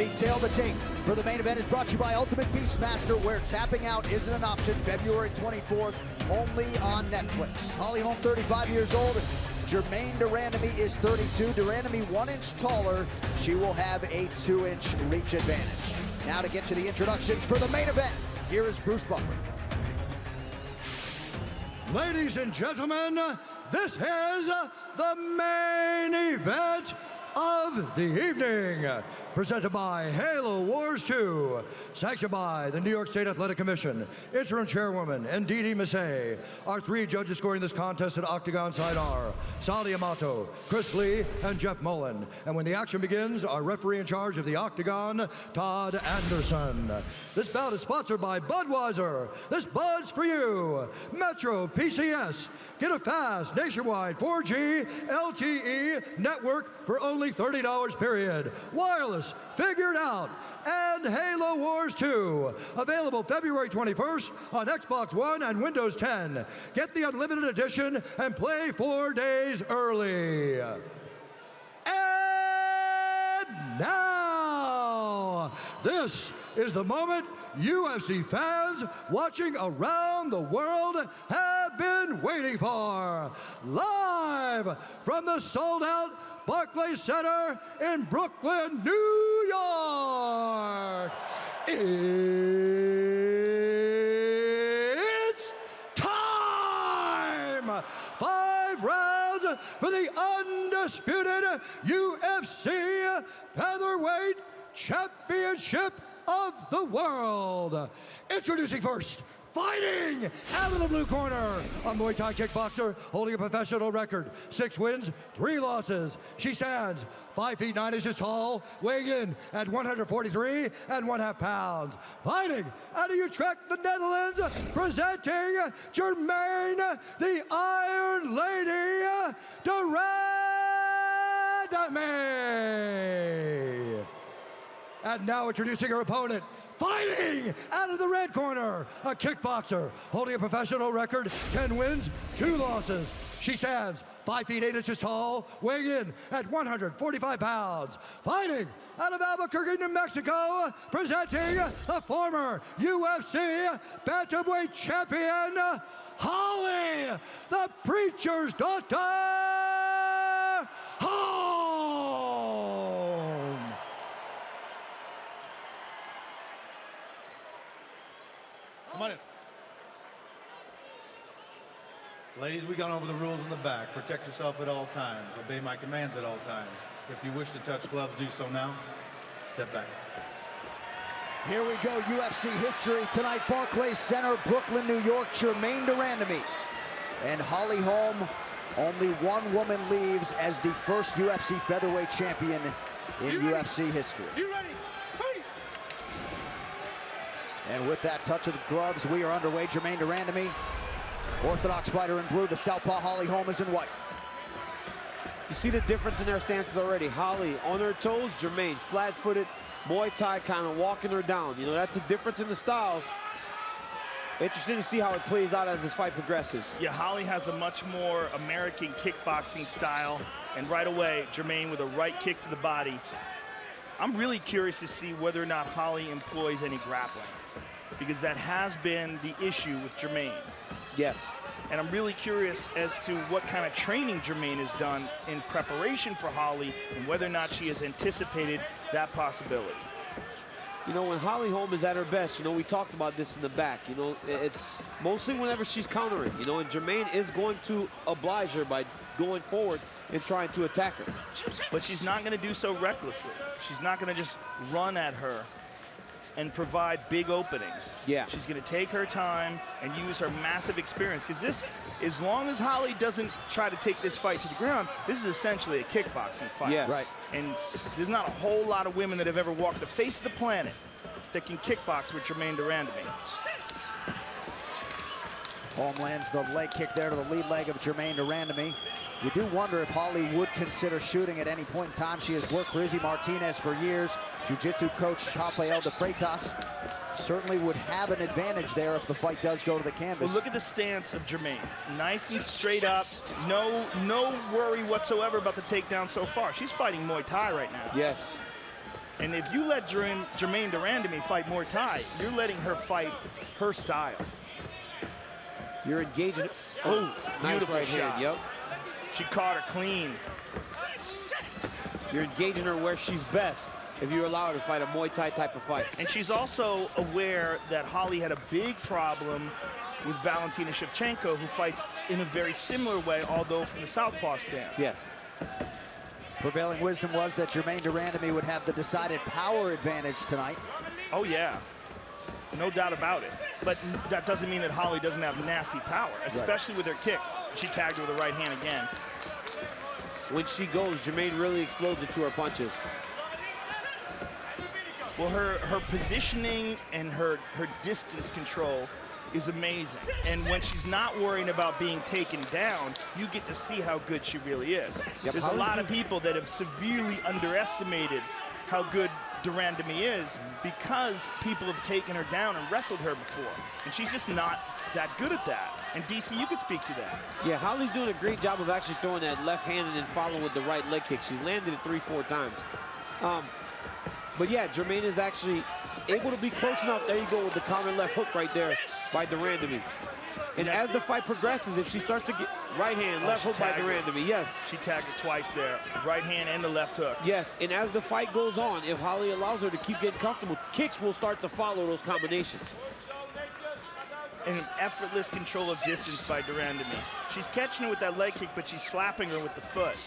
Tail the tape for the main event is brought to you by Ultimate Beastmaster, where tapping out isn't an option. February 24th, only on Netflix. Holly Holm, 35 years old. Germaine de Randamie is 32. De Randamie 1 inch taller. She will have a 2-inch reach advantage. Now to get to the introductions for the main event, here is Bruce Buffer. Ladies and gentlemen, this is the main event of the evening, presented by Halo Wars 2, sanctioned by the New York State Athletic Commission, interim chairwoman Ndidi Massey. Our 3 judges scoring this contest at Octagon side are Sally Amato, Chris Lee, and Jeff Mullen. And when the action begins, our referee in charge of the Octagon, Todd Anderson. This bout is sponsored by Budweiser. This Bud's for you. Metro PCS. Get a fast nationwide 4G LTE network for only $30 period. Wireless, figured out. And Halo Wars 2, available February 21st on Xbox One and Windows 10. Get the unlimited edition and play 4 days early. And now, this is the moment UFC fans watching around the world have been waiting for. Live from the sold-out Barclays Center in Brooklyn, New York. It's time! 5 rounds for the undisputed UFC Featherweight Championship of the world. Introducing first, fighting out of the blue corner, a Muay Thai kickboxer holding a professional record, 6 wins, 3 losses. She stands 5 feet 9 inches tall, weighing in at 143 1/2 pounds. Fighting out of Utrecht, the Netherlands, presenting Germaine, the Iron Lady, de Randamie. And now introducing her opponent, fighting out of the red corner, a kickboxer holding a professional record, 10 wins, 2 losses. She stands 5 feet 8 inches tall, weighing in at 145 pounds. Fighting out of Albuquerque, New Mexico, presenting the former UFC bantamweight champion, Holly, the Preacher's daughter, Holm. Come on in. Ladies, we gone over the rules in the back. Protect yourself at all times. Obey my commands at all times. If you wish to touch gloves, do so now. Step back. Here we go, UFC history tonight, Barclays Center, Brooklyn, New York. Germaine de Randamie and Holly Holm. Only one woman leaves as the first UFC featherweight champion in UFC history. You ready? Fight! And with that touch of the gloves, we are underway. Germaine de Randamie, orthodox fighter in blue. The southpaw Holly Holm is in white. You see the difference in their stances already. Holly on her toes, Germaine flat-footed, Muay Thai kind of walking her down. You know, that's a difference in the styles. Interesting to see how it plays out as this fight progresses. Yeah, Holly has a much more American kickboxing style, and right away, Germaine with a right kick to the body. I'm really curious to see whether or not Holly employs any grappling, because that has been the issue with Germaine. Yes. And I'm really curious as to what kind of training Germaine has done in preparation for Holly, and whether or not she has anticipated that possibility. You know, when Holly Holm is at her best, you know, we talked about this in the back, you know, it's mostly whenever she's countering, you know, and Germaine is going to oblige her by going forward and trying to attack her. But she's not going to do so recklessly. She's not going to just run at her and provide big openings. Yeah. She's going to take her time and use her massive experience, because this, as long as Holly doesn't try to take this fight to the ground, this is essentially a kickboxing fight. Yes. Right. And there's not a whole lot of women that have ever walked the face of the planet that can kickbox with Germaine de Randamie. Holm lands the leg kick there to the lead leg of Germaine de Randamie. You do wonder if Holly would consider shooting at any point in time. She has worked for Izzy Martinez for years. Jiu-Jitsu coach Rafael de Freitas certainly would have an advantage there if the fight does go to the canvas. Well, look at the stance of Germaine. Nice and straight up. No worry whatsoever about the takedown so far. She's fighting Muay Thai right now. Yes. And if you let Germaine Randamie fight Muay Thai, you're letting her fight her style. You're engaging. Oh, nice beautiful right shot. hand. Yep. She caught her clean. You're engaging her where she's best if you allow her to fight a Muay Thai type of fight. And she's also aware that Holly had a big problem with Valentina Shevchenko, who fights in a very similar way, although from the southpaw stance. Yes. Prevailing wisdom was that Germaine Randamie would have the decided power advantage tonight. Oh, yeah. No doubt about it. But that doesn't mean that Holly doesn't have nasty power, especially with her kicks. She tagged her with the right hand again. When she goes, Germaine really explodes into her punches. Well, her positioning and her distance control is amazing. And when she's not worrying about being taken down, you get to see how good she really is. Yep. There's a lot of people that have severely underestimated how good Randamie is because people have taken her down and wrestled her before. And she's just not that good at that. And DC, you could speak to that. Yeah, Holly's doing a great job of actually throwing that left hand and then following with the right leg kick. She's landed it 3-4 times. But yeah, Germaine is actually able to be close enough. There you go with the counter left hook right there by Randamie. And as the fight progresses, if she starts to get right hand, left hook by Randamie, yes. She tagged her twice there, right hand and the left hook. Yes, and as the fight goes on, if Holly allows her to keep getting comfortable, kicks will start to follow those combinations. And an effortless control of distance by Randamie. She's catching her with that leg kick, but she's slapping her with the foot.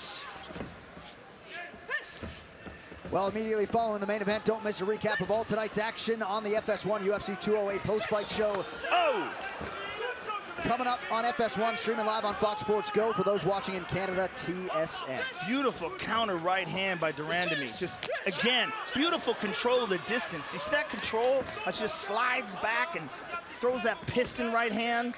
Well, immediately following the main event, don't miss a recap of all tonight's action on the FS1 UFC 208 post-fight show. Oh! Coming up on FS1, streaming live on Fox Sports Go. For those watching in Canada, TSN. Beautiful counter right hand by Randamie. Just, again, beautiful control of the distance. You see that control? It just slides back and throws that piston right hand.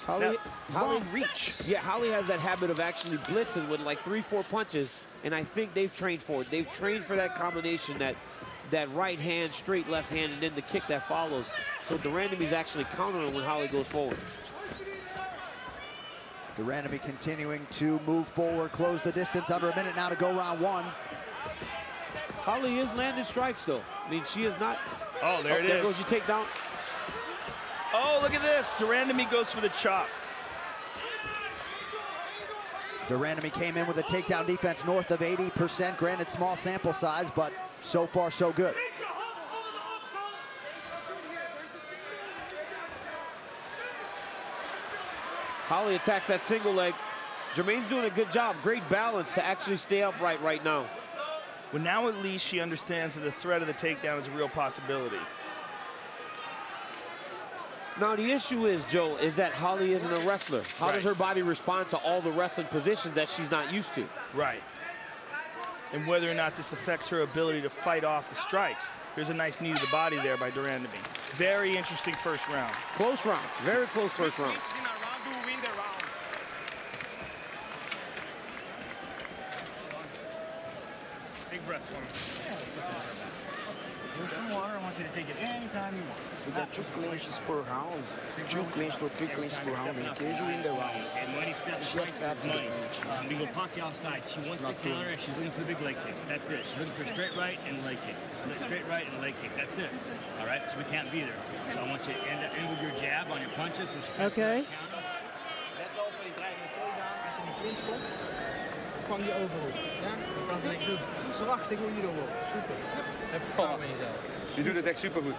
Holly, long reach. Yeah, Holly has that habit of actually blitzing with like 3-4 punches, and I think they've trained for it. They've trained for that combination, that right hand, straight left hand, and then the kick that follows. So Randamie's actually countering when Holly goes forward. Randamie continuing to move forward, close the distance. Under a minute now to go round one. Holly is landing strikes, though. I mean, she is not. Oh, there it is. There goes your takedown. Oh, look at this. Randamie goes for the chop. Randamie came in with a takedown defense north of 80%. Granted, small sample size, but so far so good. Holly attacks that single leg. Germaine's doing a good job. Great balance to actually stay upright right now. Well, now at least she understands that the threat of the takedown is a real possibility. Now, the issue is, Joe, is that Holly isn't a wrestler. How does her body respond to all the wrestling positions that she's not used to? Right. And whether or not this affects her ability to fight off the strikes. There's a nice knee to the body there by Randamie. Very interesting first round. Close round. Very close first round. Big breath for me. Here's some water. I want you to take it anytime you want. We got 2 clinches per round, 2 clinches to 3 clinches per round, in case you win the round. And money steps She has set to the money. clinch. We go pocket outside. She wants to counter and she's looking for the big leg kick. That's it. She's looking for a straight right and leg kick. Straight right and leg kick. That's it. All right? So we can't be there. So I want you to end with your jab on your punches. So she Okay. Let al van die dreigende tegenaan. Als je in de clinch komt, vang je overhoek. Ja? Dan kan ze niks doen. Ze wachten, ik wil hier door. Super. Heb vertrouwen in jezelf. Je doet het echt supergoed.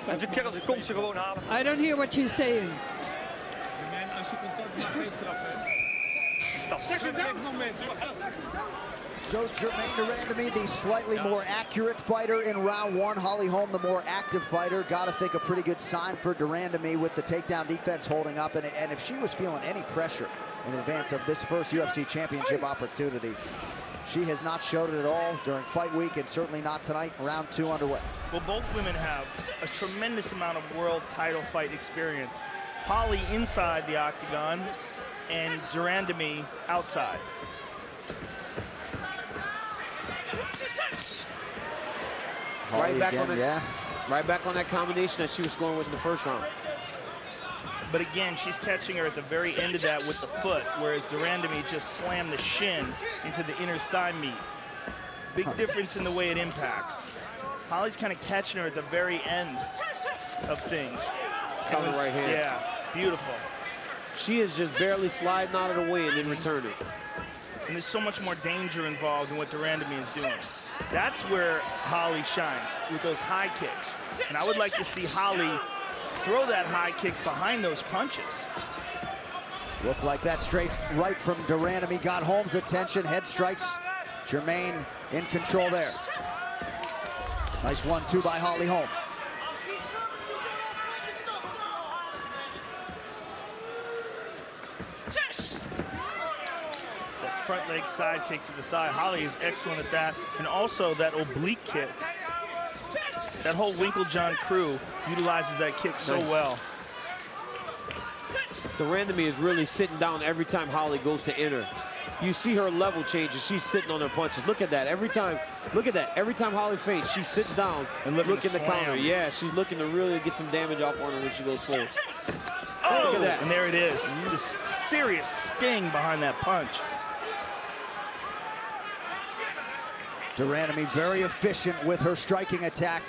En ze kennen, ze komt ze gewoon halen. I don't hear what she's saying. Als je contact maakt, geen trappen. Dat is Perfect moment. So Germaine Randamie, the slightly more accurate fighter in round one. Holly Holm, the more active fighter. Got to think a pretty good sign for Randamie with the takedown defense holding up. And if she was feeling any pressure in advance of this first UFC championship opportunity, she has not showed it at all during fight week, and certainly not tonight. Round 2 underway. Well, both women have a tremendous amount of world title fight experience. Holly inside the octagon and Randamie outside. Right back again, on that, right back on that combination that she was scoring with in the first round. But again, she's catching her at the very end of that with the foot, whereas Randamie just slammed the shin into the inner thigh meat. Big difference in the way it impacts. Holly's kind of catching her at the very end of things. Counter right hand. Yeah, beautiful. She is just barely sliding out of the way and then returning. And there's so much more danger involved in what Randamie is doing. That's where Holly shines, with those high kicks. And I would like to see Holly throw that high kick behind those punches. Looked like that straight right from Randamie got Holm's attention. Head strikes. Germaine in control there. Nice 1-2 by Holly Holm. That front leg side kick to the thigh. Holly is excellent at that. And also that oblique kick. That whole Winklejohn crew utilizes that kick so well. Randamie is really sitting down every time Holly goes to enter. You see her level change as she's sitting on her punches. Look at that. Every time, look at that. Every time Holly feints, she sits down and looking to counter. Yeah, she's looking to really get some damage off on her when she goes forward. Oh, look at that. And there it is. Just serious sting behind that punch. Randamie very efficient with her striking attack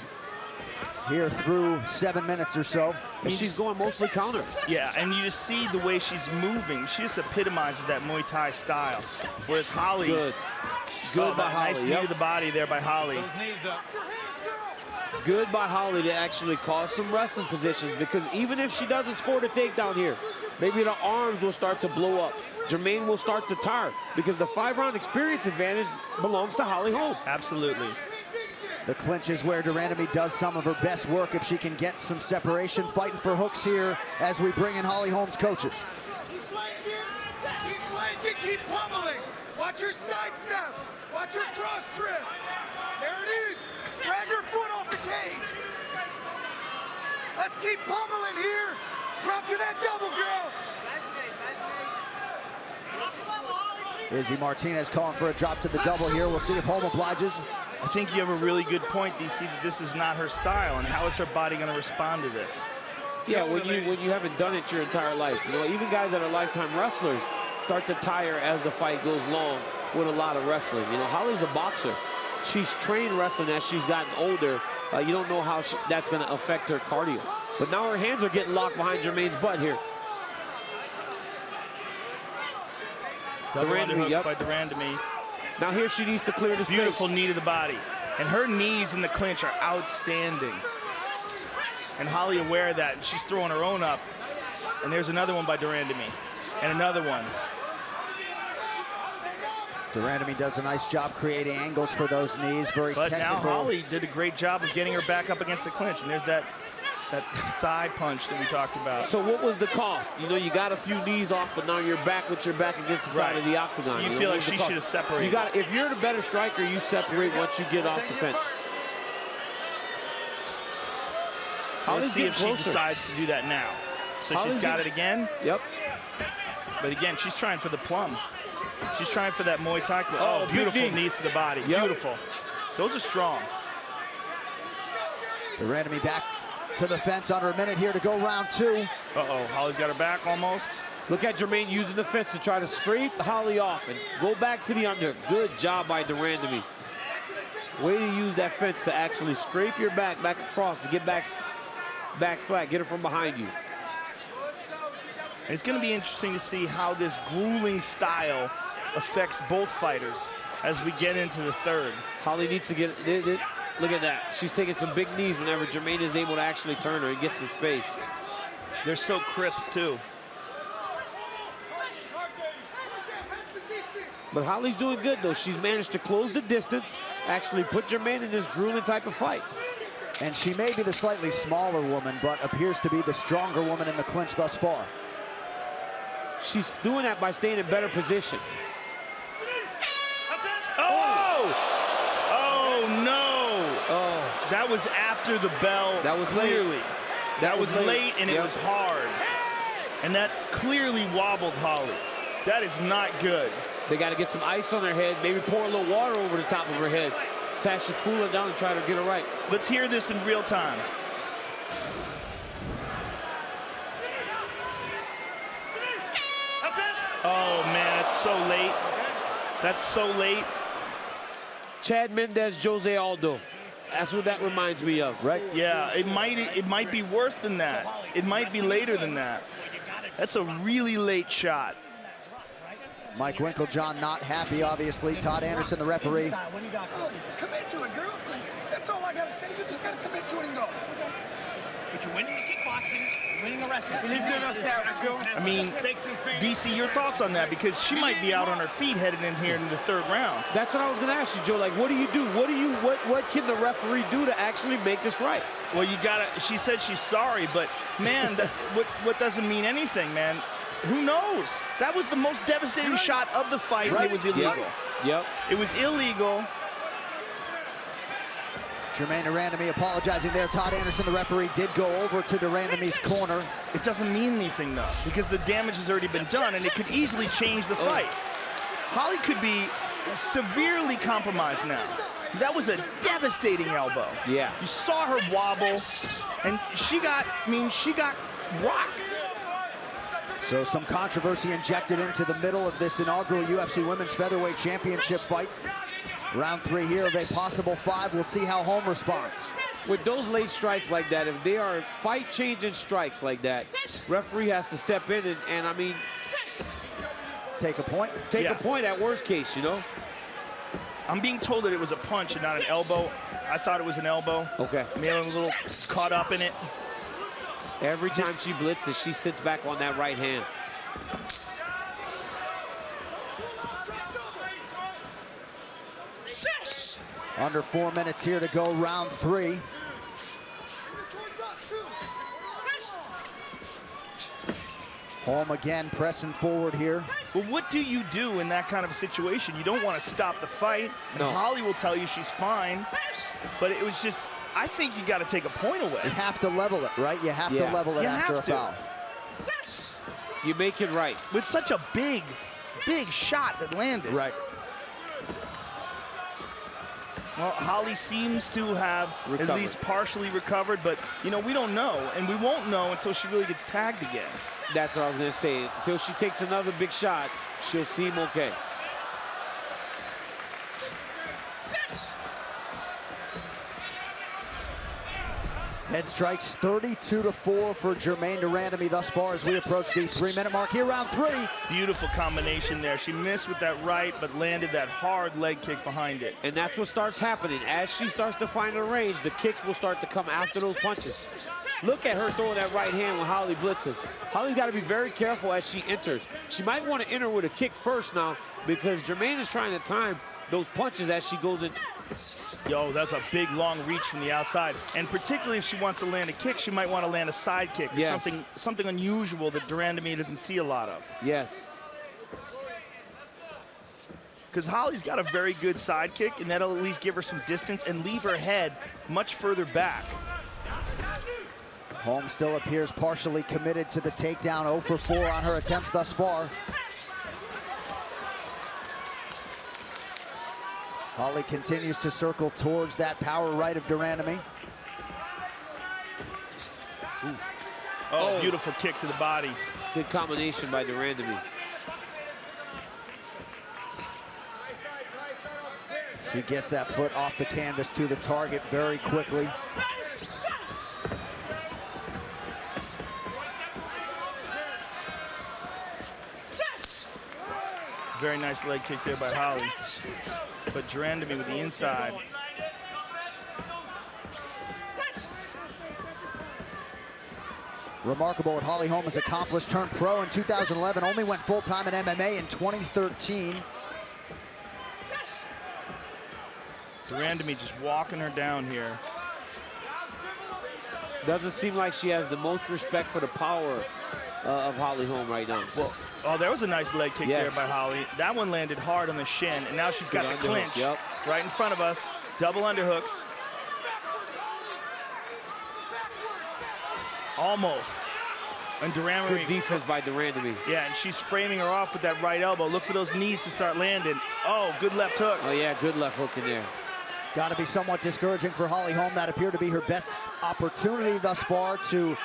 here through 7 minutes or so. And she's going mostly counter. Yeah, and you just see the way she's moving. She just epitomizes that Muay Thai style. Whereas Holly... Good by Holly. Nice knee to the body there by Holly. Good by Holly to actually cause some wrestling positions, because even if she doesn't score the takedown here, maybe the arms will start to blow up. Germaine will start to tire, because the 5-round experience advantage belongs to Holly Holm. Absolutely. The clinch is where Randamie does some of her best work if she can get some separation. Fighting for hooks here as we bring in Holly Holm's coaches. Keep flanking, keep pummeling. Watch your side step. Watch your cross trip. There it is. Drag your foot off the cage. Let's keep pummeling here. Drop to that double, girl. Izzy Martinez calling for a drop to the double here. We'll see if Holm obliges. I think you have a really good point, DC, that this is not her style, and how is her body going to respond to this? Yeah, when you haven't done it your entire life, you know, even guys that are lifetime wrestlers start to tire as the fight goes long with a lot of wrestling. You know, Holly's a boxer. She's trained wrestling as she's gotten older. You don't know how that's going to affect her cardio. But now her hands are getting locked behind Germaine's butt here. Double underhooks by Randamie. Now here she needs to clear the space. Beautiful knee to the body. And her knees in the clinch are outstanding. And Holly aware of that, and she's throwing her own up. And there's another one by Randamie. And another one. Randamie does a nice job creating angles for those knees. Very technical. But now Holly did a great job of getting her back up against the clinch. And there's that thigh punch that we talked about. So what was the cost? You know, you got a few knees off, but now you're back with your back against the side of the octagon. So you feel like she should have separated. You got, if you're the better striker, you separate once you get off the fence. Let's see if she decides to do that now. So she's got it again. Yep. But again, she's trying for the plum. She's trying for that Muay Thai. Oh, beautiful knees to the body. Yep. Beautiful. Those are strong. Randamie back to the fence, under a minute here to go round 2. Uh-oh, Holly's got her back almost. Look at Germaine using the fence to try to scrape Holly off and go back to the under. Good job by Randamie. Way to use that fence to actually scrape your back across to get back flat, get her from behind you. It's going to be interesting to see how this grueling style affects both fighters as we get into the third. Holly needs to get look at that. She's taking some big knees whenever Germaine is able to actually turn her and get some space. They're so crisp, too. But Holly's doing good, though. She's managed to close the distance, actually put Germaine in this grueling type of fight. And she may be the slightly smaller woman, but appears to be the stronger woman in the clinch thus far. She's doing that by staying in better position. Oh! Oh, no! Oh. That was after the bell. That was clearly. late. That was late, and it was hard. And that clearly wobbled Holly. That is not good. They got to get some ice on her head, maybe pour a little water over the top of her head to actually cool her down and try to get her right. Let's hear this in real time. Oh, man, it's so late. That's so late. Chad Mendes, Jose Aldo. That's what that reminds me of. Right. Yeah, it might be worse than that. It might be later than that. That's a really late shot. Mike Winklejohn not happy, obviously. Todd Anderson, the referee. Commit to it, girl. That's all I gotta say. You just gotta commit to it and go. But you're winning the kickboxing, you're winning the wrestling. I mean, DC, your thoughts on that? Because she might be out on her feet headed in here in the 3rd round. That's what I was going to ask you, Joe. Like, what do you do? What can the referee do to actually make this right? Well, you gotta. She said she's sorry, but man, what doesn't mean anything, man. Who knows? That was the most devastating shot of the fight. Right. It was illegal. Yep. It was illegal. Germaine de Randamie apologizing there. Todd Anderson, the referee, did go over to de Randamie's corner. It doesn't mean anything, though, because the damage has already been done, and it could easily change the fight. Holly could be severely compromised now. That was a devastating elbow. Yeah. You saw her wobble, and she got rocked. So some controversy injected into the middle of this inaugural UFC Women's Featherweight Championship fight. Round 3 here of a possible 5. We'll see how Holm responds. With those late strikes like that, if they are fight-changing strikes like that, referee has to step in and I mean, take a point. Take a point at worst case, you know. I'm being told that it was a punch and not an elbow. I thought it was an elbow. Okay. Maybe I was a little caught up in it. Every time she blitzes, she sits back on that right hand. Under 4 minutes here to go, round 3. Holm again pressing forward here. Well, what do you do in that kind of a situation? You don't want to stop the fight. No. Holly will tell you she's fine, but it was just, I think you got to take a point away. You have to level it, right? You have to level it after a foul. You make it right. With such a big shot that landed. Right. Well, Holly seems to have at least partially recovered, but, you know, we don't know, and we won't know until she really gets tagged again. That's what I was going to say. Until she takes another big shot, she'll seem okay. Head strikes 32-4 for Germaine de Randamie thus far as we approach the 3-minute mark here, round 3. Beautiful combination there. She missed with that right, but landed that hard leg kick behind it. And that's what starts happening. As she starts to find her range, the kicks will start to come after those punches. Look at her throwing that right hand when Holly blitzes. Holly's got to be very careful as she enters. She might want to enter with a kick first now because Germaine is trying to time those punches as she goes in. Yo, that's a big, long reach from the outside. And particularly if she wants to land a kick, she might want to land a side kick. Yes. Something unusual that de Randamie doesn't see a lot of. Yes. Because Holly's got a very good side kick, and that'll at least give her some distance and leave her head much further back. Holm still appears partially committed to the takedown, 0 for 4 on her attempts thus far. Holly continues to circle towards that power right of de Randamie. Oh, beautiful kick to the body. Good combination by de Randamie. She gets that foot off the canvas to the target very quickly. Very nice leg kick there by Holly. But de Randamie with the inside. Remarkable what Holly Holm has accomplished. Turned pro in 2011, only went full-time in MMA in 2013. De Randamie just walking her down here. Doesn't seem like she has the most respect for the power of Holly Holm right now. Well, oh, there was a nice leg kick there by Holly. That one landed hard on the shin, and now she's got the clinch right in front of us. Double underhooks. Almost. And de Randamie. Good defense by de Randamie. Yeah, and she's framing her off with that right elbow. Look for those knees to start landing. Oh, good left hook. Oh, yeah, good left hook in there. Got to be somewhat discouraging for Holly Holm. That appeared to be her best opportunity thus far to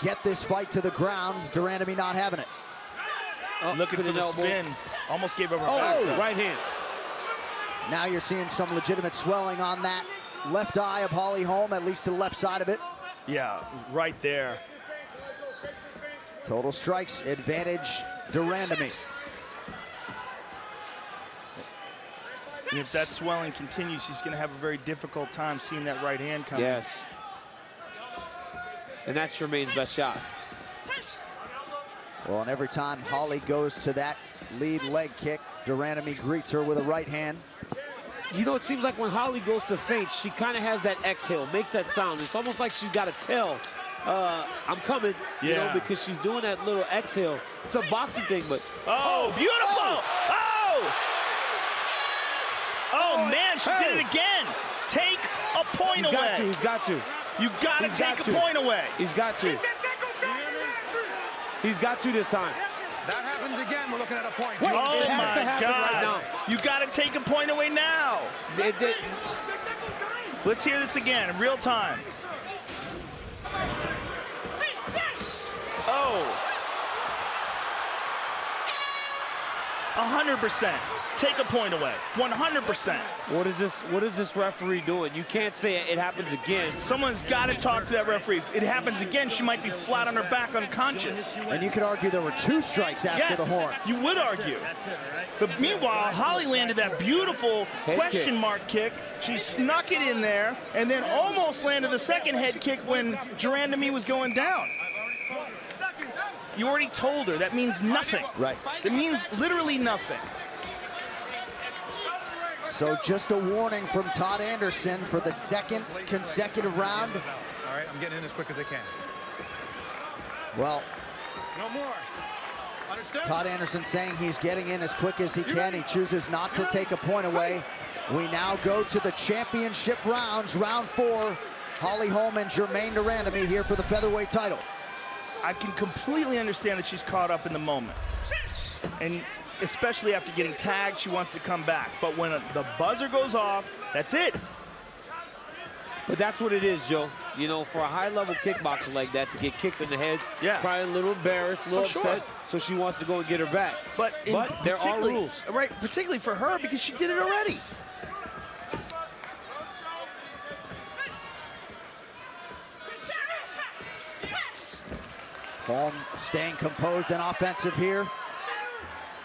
get this fight to the ground. De Randamie not having it. Looking for the spin. Almost gave her back. Oh, right hand. Now you're seeing some legitimate swelling on that left eye of Holly Holm, at least to the left side of it. Yeah, right there. Total strikes advantage to Randamie. And if that swelling continues, she's going to have a very difficult time seeing that right hand coming. Yes. And that's Germaine's best shot. Well, and every time Holly goes to that lead leg kick, Randamie greets her with a right hand. You know, it seems like when Holly goes to feint, she kind of has that exhale, makes that sound. It's almost like she's got to tell, I'm coming, you know, because she's doing that little exhale. It's a boxing thing, but... Oh, beautiful! Oh, man, she did it again. Take a point away. He's got to. You've got to take a point away. He's got to. He's got to this time. That happens again. We're looking at a point. Oh, it has my to happen God. right now. You got to take a point away now. Let's hear this again in real time. Oh. 100%. Take a point away. 100%. What is this referee doing? You can't say it happens again. Someone's got to talk to that referee. If it happens again, she might be flat on her back unconscious. And you could argue there were 2 strikes after the horn. You would argue. But meanwhile, Holly landed that beautiful question mark kick. She snuck it in there and then almost landed the second head kick when Randamie was going down. You already told her. That means nothing. Right. It means literally nothing. So just a warning from Todd Anderson for the 2nd consecutive round. All right, I'm getting in as quick as I can. Well, No more. Understood? Todd Anderson saying he's getting in as quick as he can. He chooses not to take a point away. We now go to the championship rounds, round 4. Holly Holm and Germaine Randamie here for the featherweight title. I can completely understand that she's caught up in the moment. And especially after getting tagged, she wants to come back. But when the buzzer goes off, that's it. But that's what it is, Joe. You know, for a high-level kickboxer like that to get kicked in the head, probably a little embarrassed, a little upset, so she wants to go and get her back. But there are rules. Right, particularly for her because she did it already. Holm staying composed and offensive here.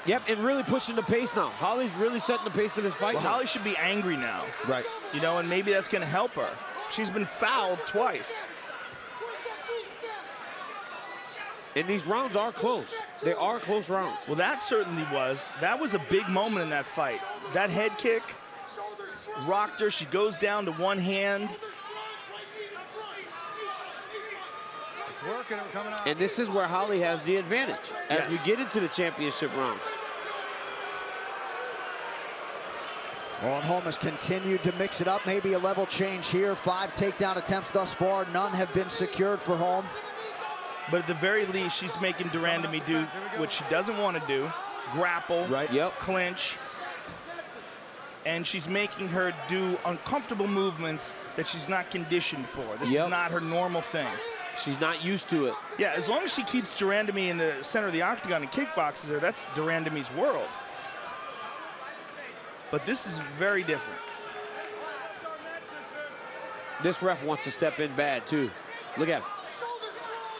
Yep, and really pushing the pace now. Holly's really setting the pace of this fight now. Holly should be angry now. Right. You know, and maybe that's going to help her. She's been fouled twice. And these rounds are close. They are close rounds. Well, that certainly was. That was a big moment in that fight. That head kick rocked her. She goes down to one hand. It's working. We're coming out. And this is where Holly has the advantage as we get into the championship rounds. Well, and Holm has continued to mix it up. Maybe a level change here. 5 takedown attempts thus far. None have been secured for Holm. But at the very least, she's making Randamie do what she doesn't want to do. Grapple, clinch. And she's making her do uncomfortable movements that she's not conditioned for. This is not her normal thing. She's not used to it. Yeah, as long as she keeps Randamie in the center of the octagon and kickboxes her, that's Randamie's world. But this is very different. This ref wants to step in bad, too. Look at him.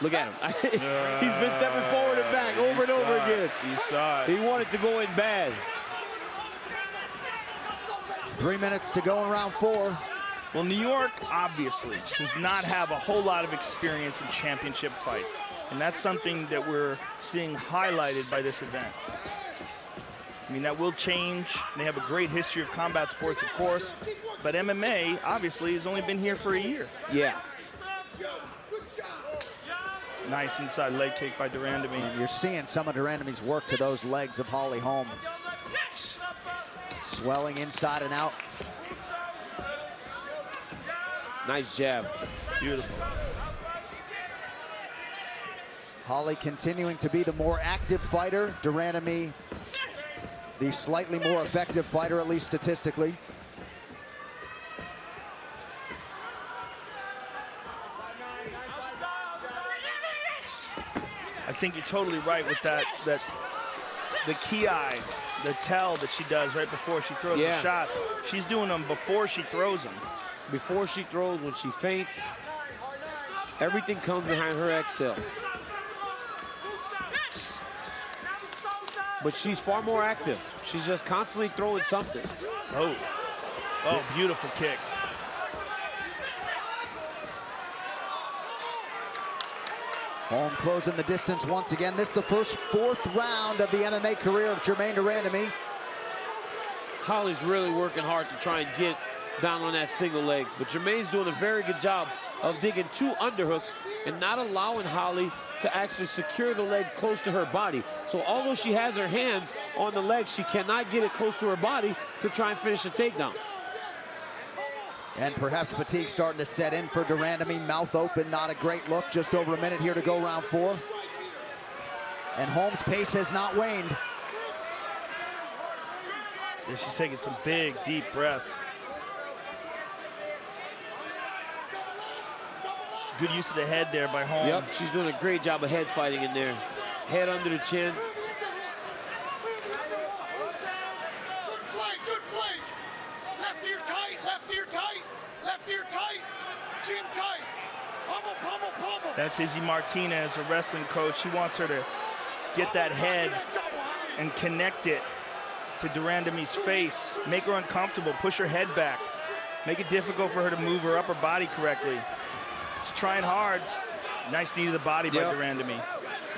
Look at him. He's been stepping forward and back over and over again. You saw it. He wanted to go in bad. 3 minutes to go in round 4. Well, New York, obviously, does not have a whole lot of experience in championship fights. And that's something that we're seeing highlighted by this event. I mean, that will change. They have a great history of combat sports, of course. But MMA, obviously, has only been here for a year. Yeah. Nice inside leg kick by Randamie. And you're seeing some of Randamie's work to those legs of Holly Holm. Swelling inside and out. Nice jab. Beautiful. Holly continuing to be the more active fighter. Randamie, the slightly more effective fighter, at least statistically. I think you're totally right with that the ki the tell that she does right before she throws the shots. She's doing them before she throws them. Before she throws, when she feints, everything comes behind her exhale. But she's far more active. She's just constantly throwing something. Oh, beautiful kick. Holm closing the distance once again. This is the fourth round of the MMA career of Germaine de Randamie. Holly's really working hard to try and get down on that single leg, but Germaine's doing a very good job of digging 2 underhooks and not allowing Holly to actually secure the leg close to her body. So although she has her hands on the leg, she cannot get it close to her body to try and finish the takedown. And perhaps fatigue starting to set in for de Randamie. Mouth open, not a great look. Just over a minute here to go, round 4. And Holm's pace has not waned. Yeah, she's taking some big, deep breaths. Good use of the head there by Holm. Yep, she's doing a great job of head fighting in there. Head under the chin. Good flank, good flank. Left ear tight, left ear tight, left ear tight, chin tight. Pummel, pummel, pummel. That's Izzy Martinez, a wrestling coach. She wants her to get that head and connect it to de Randamie's face. Make her uncomfortable, push her head back. Make it difficult for her to move her upper body correctly. She's trying hard. Nice knee to the body by de Randamie.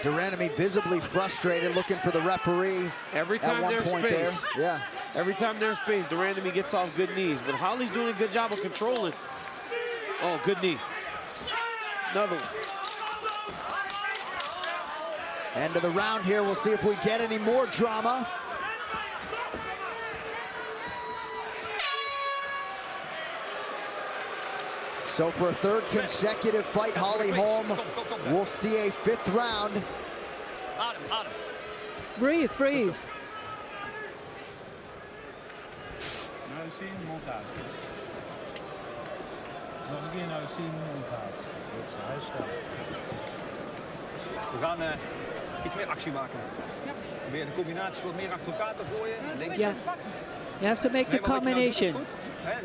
De Randamie visibly frustrated, looking for the referee. Every time at one point there. Yeah. Every time there's space, de Randamie gets off good knees. But Holly's doing a good job of controlling. Oh, good knee. Another one. End of the round here. We'll see if we get any more drama. So for a 3rd consecutive fight, Holly Holm will see a 5th round. Breathe, breathe. Nou zien, montage. Nog een keer nou zien, montage. Dat is heel sterk. We gaan iets meer actie maken. Weer de combinaties wat meer achter elkaar te gooien. Yeah. You have to make the combination.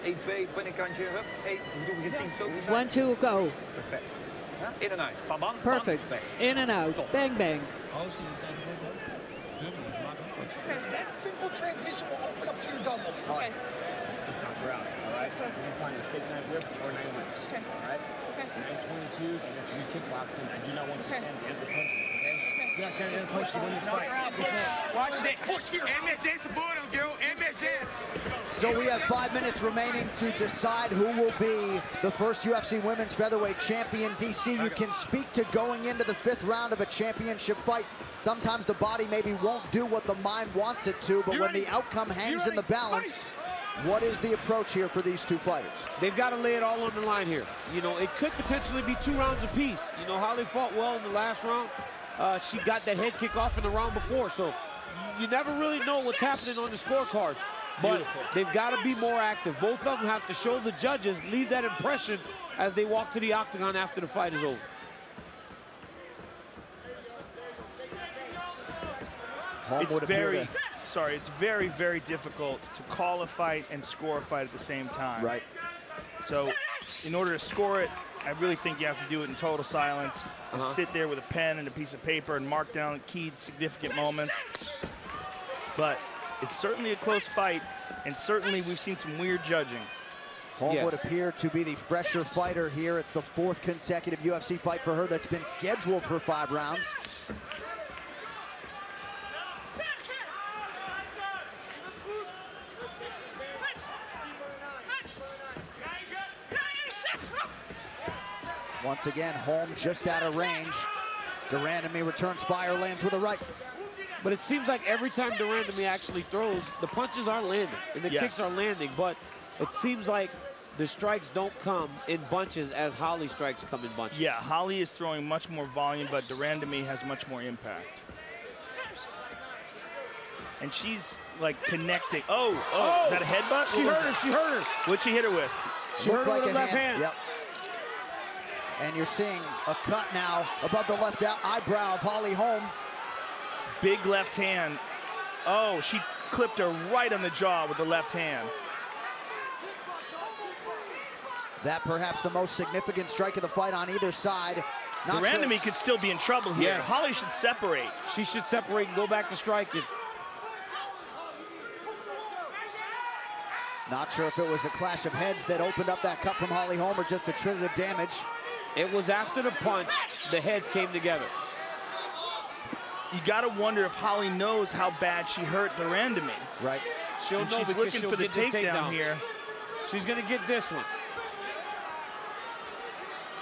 1, 2, binnenkantje, hup. 1, we doen geen 10 zo. 1, 2, go. Perfect. In en uit. Bam, bam, Perfect. bam, In and out. Bang, bang. That simple transition will open up to your doubles. Okay. Just knock her out, all right? You're going to find a stick 9 whips or 9 whips, all right? 922s, I want you to kickboxing. I do not want you to stand at the end of the punches, okay? Yeah, stand at the end of the punches to win this fight. Watch this. Push here. So we have 5 minutes remaining to decide who will be the first UFC Women's Featherweight Champion. DC, you can speak to going into the 5th round of a championship fight. Sometimes the body maybe won't do what the mind wants it to, but when the outcome hangs in the balance, what is the approach here for these 2 fighters? They've got to lay it all on the line here. You know, it could potentially be 2 rounds apiece. You know, Holly fought well in the last round. She got that head kick off in the round before, so you never really know what's happening on the scorecards. But they've got to be more active. Both of them have to show the judges, leave that impression as they walk to the octagon after the fight is over. It's very, very difficult to call a fight and score a fight at the same time. Right. So in order to score it, I really think you have to do it in total silence and sit there with a pen and a piece of paper and mark down key significant moments. But it's certainly a close fight, and certainly we've seen some weird judging. Holm would appear to be the fresher fighter here. It's the 4th consecutive UFC fight for her that's been scheduled for 5 rounds. Once again, Holm just out of range. De Randamie returns fire, lands with a right. But it seems like every time de Randamie actually throws, the punches are landing and the kicks are landing, but it seems like the strikes don't come in bunches as Holly strikes come in bunches. Yeah, Holly is throwing much more volume, but de Randamie has much more impact. And she's like connecting. Oh, is that a headbutt? She hurt her. What'd she hit her with? She hurt her with her left hand. Yep. And you're seeing a cut now above the left eyebrow of Holly Holm. Big left hand. Oh, clipped her right on the jaw with the left hand. That perhaps the most significant strike of the fight on either side. Randamie could still be in trouble here. Yes. Holly should separate. She should separate and go back to striking. Not sure if it was a clash of heads that opened up that cut from Holly Holm or just a trinity of damage. It was after the punch, the heads came together. You gotta wonder if Holly knows how bad she hurt the Randamie. Right. She'll And know she's because looking she'll for the get this takedown here. She's gonna get this one.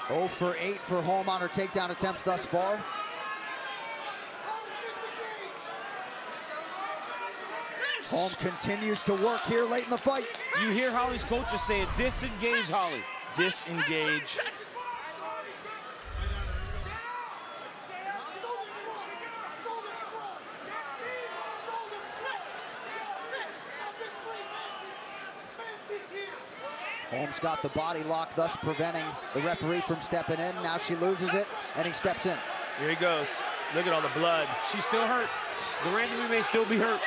0 for 8 for Holm on her takedown attempts thus far. Holm continues to work here late in the fight. You hear Holly's coaches saying, disengage, Holly. Disengage. Holm's got the body lock, thus preventing the referee from stepping in. Now she loses it, and he steps in. Here he goes. Look at all the blood. She's still hurt. The Randamie may still be hurt.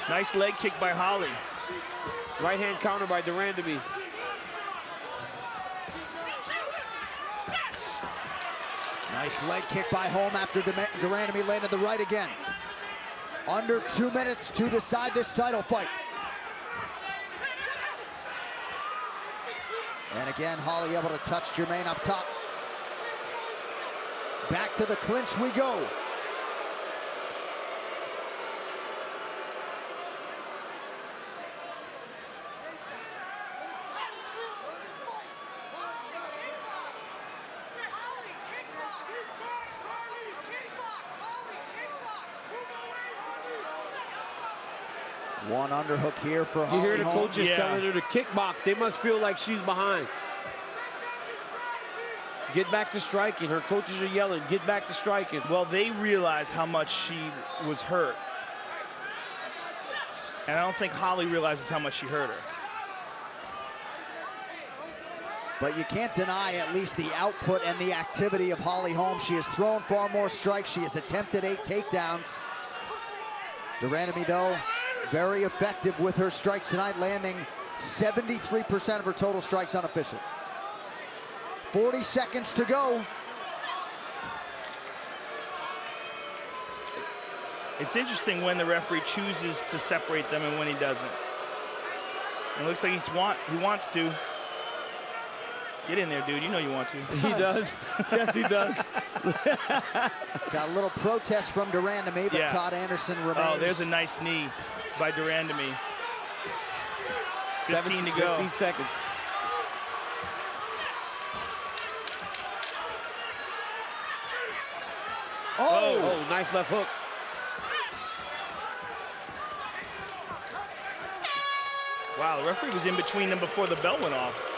Nice leg kick by Holly. Right hand counter by Randamie. Nice leg kick by Holm after Randamie landed the right again. Under 2 minutes to decide this title fight. And again, Holly able to touch Germaine up top. Back to the clinch we go. One underhook here for Holly. You hear the Holm. coaches telling her to kickbox. They must feel like she's behind. Get back to striking. Her coaches are yelling, get back to striking. Well, they realize how much she was hurt. And I don't think Holly realizes how much she hurt her. But you can't deny at least the output and the activity of Holly Holm. She has thrown far more strikes. She has attempted 8 takedowns. Randamie, though, very effective with her strikes tonight, landing 73% of her total strikes unofficial. 40 seconds to go. It's interesting when the referee chooses to separate them and when he doesn't. It looks like he wants to. Get in there, dude. You know you want to. He does. Yes, he does. Got a little protest from Randamie, but Todd Anderson remains. Oh, there's a nice knee by Randamie. 15 to go. 15 seconds. Oh, nice left hook. Wow, the referee was in between them before the bell went off.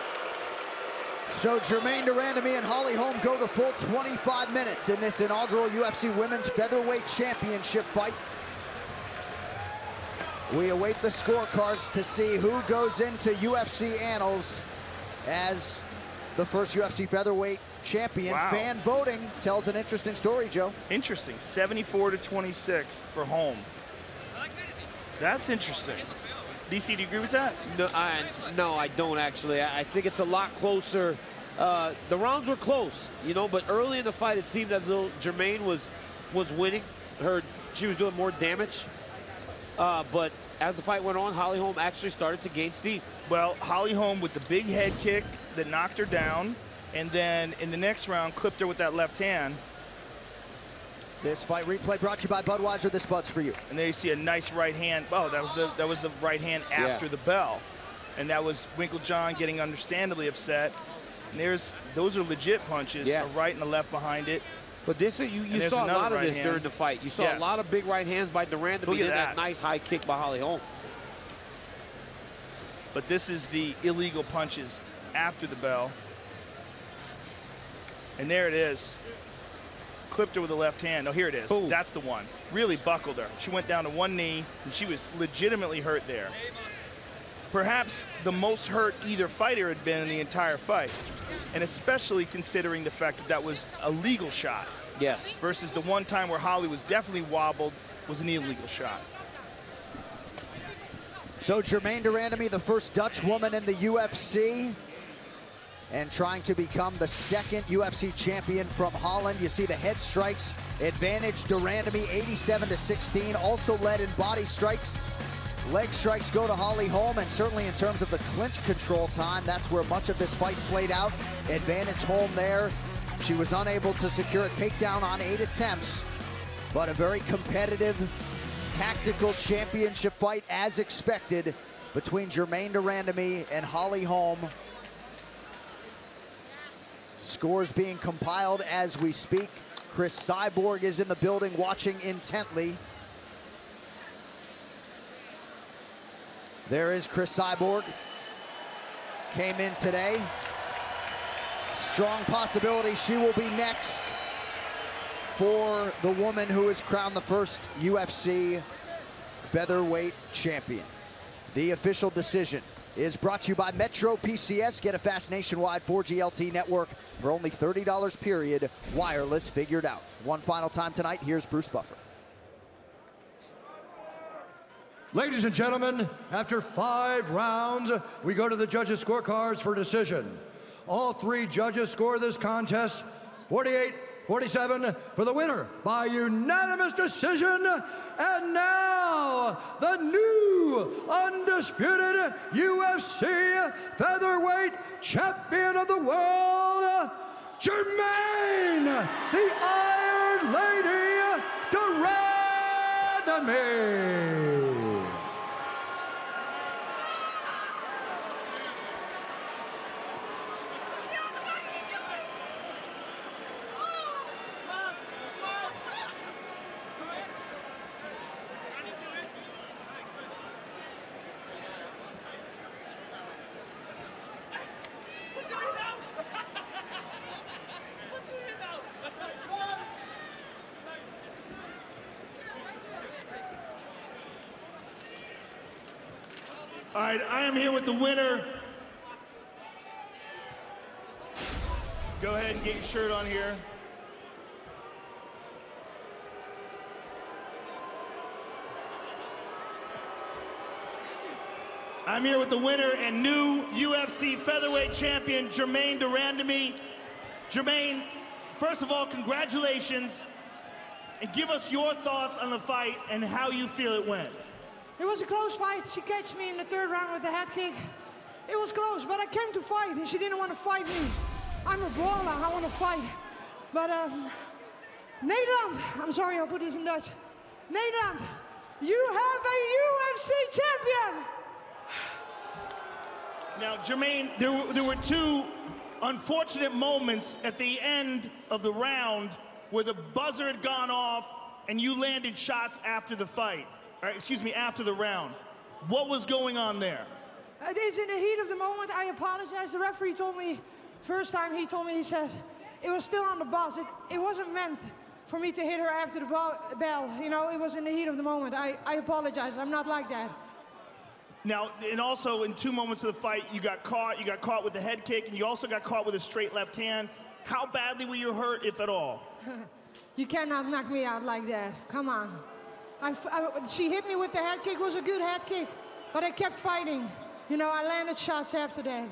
So Germaine Randamie and Holly Holm go the full 25 minutes in this inaugural UFC Women's Featherweight Championship fight. We await the scorecards to see who goes into UFC annals as the first UFC Featherweight champion. Wow. Fan voting tells an interesting story, Joe. Interesting. 74-26 for Holm. That's interesting. DC, do you agree with that? No, I don't actually. I think it's a lot closer. The rounds were close, you know, but early in the fight it seemed as though Germaine was winning. She was doing more damage. But as the fight went on, Holly Holm actually started to gain steam. Well, Holly Holm with the big head kick that knocked her down, and then in the next round clipped her with that left hand. This fight replay brought to you by Budweiser. This Bud's for you. And there you see a nice right hand. Oh, that was the right hand after the bell. And that was Winklejohn getting understandably upset. And those are legit punches, a right and a left behind it. But you saw a lot of this during the fight. You saw a lot of big right hands by Randamie. Then that nice high kick by Holly Holm. But this is the illegal punches after the bell. And there it is. Clipped her with the left hand. Oh, here it is. Ooh. That's the one. Really buckled her. She went down to one knee, and she was legitimately hurt there. Perhaps the most hurt either fighter had been in the entire fight, and especially considering the fact that that was a legal shot. Yes. Versus the one time where Holly was definitely wobbled was an illegal shot. So Germaine de Randamie, the first Dutch woman in the UFC, and trying to become the second UFC champion from Holland. You see the head strikes advantage de Randamie, 87-16. Also led in body strikes. Leg strikes go to Holly Holm, and certainly in terms of the clinch control time, that's where much of this fight played out. Advantage Holm there. She was unable to secure a takedown on 8 attempts, but a very competitive, tactical championship fight as expected between Germaine de Randamie and Holly Holm. Scores being compiled as we speak. Chris Cyborg is in the building watching intently. There is Chris Cyborg. Came in today. Strong possibility she will be next for the woman who is crowned the first UFC featherweight champion. The official decision is brought to you by Metro PCS. Get a fast nationwide 4G LTE network for only $30 period. Wireless figured out. One final time tonight, here's Bruce Buffer. Ladies and gentlemen, after 5 rounds, we go to the judges' scorecards for decision. All 3 judges score this contest 48-47 for the winner by unanimous decision. And now, the new undisputed UFC featherweight champion of the world, Germaine, the Iron Lady, de Randamie. All right, I am here with the winner. Go ahead and get your shirt on here. I'm here with the winner and new UFC featherweight champion, Germaine de Randamie. Germaine, first of all, congratulations. And give us your thoughts on the fight and how you feel it went. It was a close fight. She catched me in the 3rd round with the head kick. It was close, but I came to fight, and she didn't want to fight me. I'm a brawler. I want to fight. But, Nederland, I'm sorry, I'll put this in Dutch. Nederland, you have a UFC champion! Now, Germaine, there were 2 unfortunate moments at the end of the round where the buzzer had gone off and you landed shots after the fight. After the round. What was going on there? It is in the heat of the moment. I apologize. The referee told me, first time he told me, he said, it was still on the buzz. It wasn't meant for me to hit her after the bell. You know, it was in the heat of the moment. I apologize. I'm not like that. Now, and also in 2 moments of the fight, you got caught with the head kick, and you also got caught with a straight left hand. How badly were you hurt, if at all? You cannot knock me out like that. Come on. She hit me with the head kick. It was a good head kick, but I kept fighting. You know, I landed shots after that.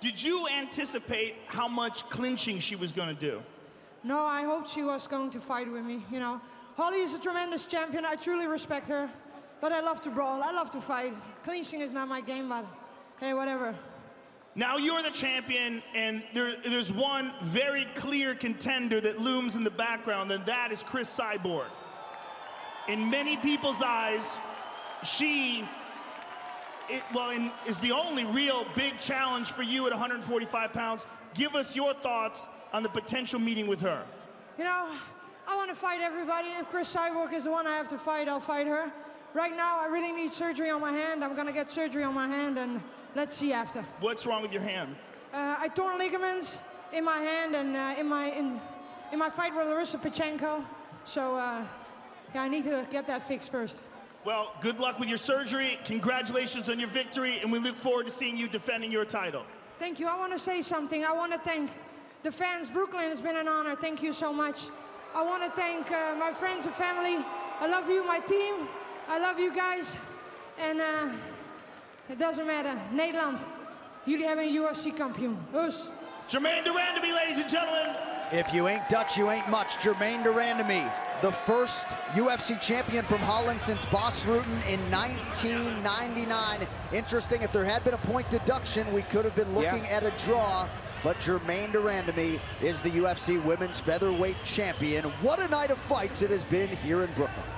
Did you anticipate how much clinching she was going to do? No, I hoped she was going to fight with me, you know. Holly is a tremendous champion. I truly respect her, but I love to brawl. I love to fight. Clinching is not my game, but hey, whatever. Now you're the champion, and there's one very clear contender that looms in the background, and that is Chris Cyborg. In many people's eyes, she is the only real big challenge for you at 145 pounds. Give us your thoughts on the potential meeting with her. You know, I want to fight everybody. If Chris Cyborg is the one I have to fight, I'll fight her. Right now, I really need surgery on my hand. I'm going to get surgery on my hand, and let's see after. What's wrong with your hand? I torn ligaments in my hand and in my fight with Larissa Pachenko. So, yeah, I need to get that fixed first. Well, good luck with your surgery. Congratulations on your victory, and we look forward to seeing you defending your title. Thank you. I want to say something. I want to thank the fans. Brooklyn, it's been an honor. Thank you so much. I want to thank my friends and family. I love you, my team. I love you guys. En het doesn't matter. Nederland, jullie hebben een UFC-kampioen. Dus. Germaine de Randamie, ladies and gentlemen. If you ain't Dutch, you ain't much. Germaine de Randamie, the first UFC champion from Holland since Bas Rutten in 1999. Interesting, if there had been a point deduction, we could have been looking at a draw. But Germaine de Randamie is the UFC Women's Featherweight Champion. What a night of fights it has been here in Brooklyn.